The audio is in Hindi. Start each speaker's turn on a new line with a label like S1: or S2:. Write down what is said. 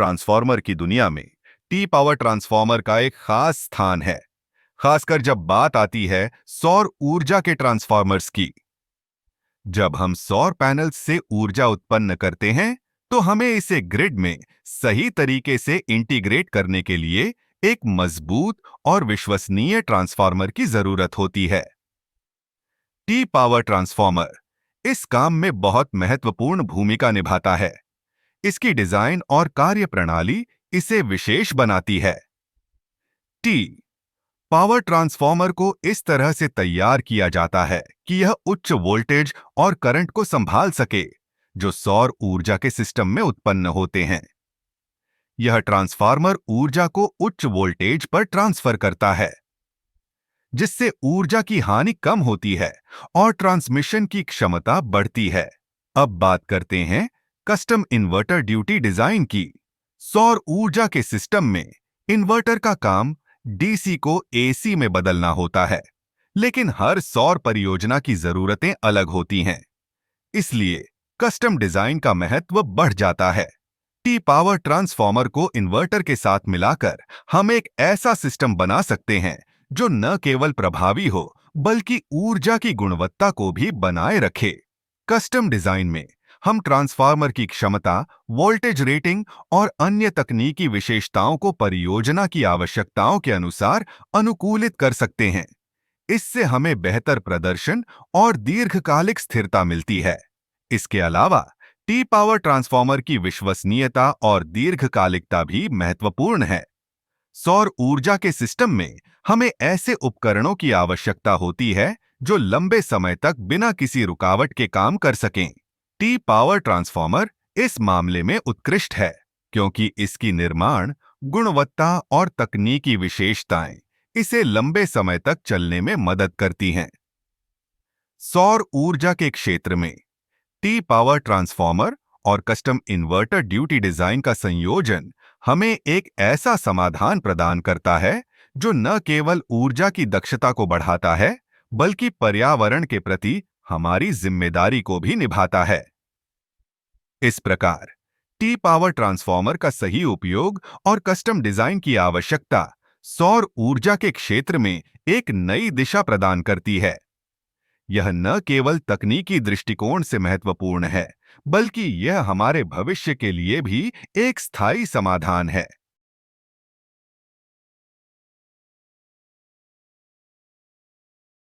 S1: ट्रांसफार्मर की दुनिया में टी पावर ट्रांसफार्मर का एक खास स्थान है, खासकर जब बात आती है सौर ऊर्जा के ट्रांसफार्मर्स की। जब हम सौर पैनल्स से ऊर्जा उत्पन्न करते हैं, तो हमें इसे ग्रिड में सही तरीके से इंटीग्रेट करने के लिए एक मजबूत और विश्वसनीय ट्रांसफार्मर की जरूरत होती है। टी पावर ट्रांसफार्मर इस काम में बहुत महत्वपूर्ण भूमिका निभाता है। इसकी डिजाइन और कार्यप्रणाली इसे विशेष बनाती है। टी पावर ट्रांसफार्मर को इस तरह से तैयार किया जाता है कि यह उच्च वोल्टेज और करंट को संभाल सके, जो सौर ऊर्जा के सिस्टम में उत्पन्न होते हैं। यह ट्रांसफार्मर ऊर्जा को उच्च वोल्टेज पर ट्रांसफर करता है, जिससे ऊर्जा की हानि कम होती है और ट्रांसमिशन की क्षमता बढ़ती है। अब बात करते हैं कस्टम इन्वर्टर ड्यूटी डिजाइन की। सौर ऊर्जा के सिस्टम में इन्वर्टर का काम डीसी को एसी में बदलना होता है, लेकिन हर सौर परियोजना की जरूरतें अलग होती हैं। इसलिए कस्टम डिजाइन का महत्व बढ़ जाता है। टी पावर ट्रांसफार्मर को इन्वर्टर के साथ मिलाकर हम एक ऐसा सिस्टम बना सकते हैं जो न केवल प्रभावी हो, बल्कि ऊर्जा की गुणवत्ता को भी बनाए रखे। कस्टम डिजाइन में हम ट्रांसफार्मर की क्षमता, वोल्टेज रेटिंग और अन्य तकनीकी विशेषताओं को परियोजना की आवश्यकताओं के अनुसार अनुकूलित कर सकते हैं। इससे हमें बेहतर प्रदर्शन और दीर्घकालिक स्थिरता मिलती है। इसके अलावा टी पावर ट्रांसफार्मर की विश्वसनीयता और दीर्घकालिकता भी महत्वपूर्ण है। सौर ऊर्जा के सिस्टम में हमें ऐसे उपकरणों की आवश्यकता होती है जो लंबे समय तक बिना किसी रुकावट के काम कर सकें। टी पावर ट्रांसफार्मर इस मामले में उत्कृष्ट है, क्योंकि इसकी निर्माण गुणवत्ता और तकनीकी विशेषताएं इसे लंबे समय तक चलने में मदद करती हैं। सौर ऊर्जा के क्षेत्र में टी पावर ट्रांसफार्मर और कस्टम इन्वर्टर ड्यूटी डिजाइन का संयोजन हमें एक ऐसा समाधान प्रदान करता है जो न केवल ऊर्जा की दक्षता को बढ़ाता है, बल्कि पर्यावरण के प्रति हमारी जिम्मेदारी को भी निभाता है। इस प्रकार टी पावर ट्रांसफार्मर का सही उपयोग और कस्टम डिजाइन की आवश्यकता सौर ऊर्जा के क्षेत्र में एक नई दिशा प्रदान करती है। यह न केवल तकनीकी दृष्टिकोण से महत्वपूर्ण है, बल्कि यह हमारे भविष्य के लिए भी एक स्थायी समाधान है।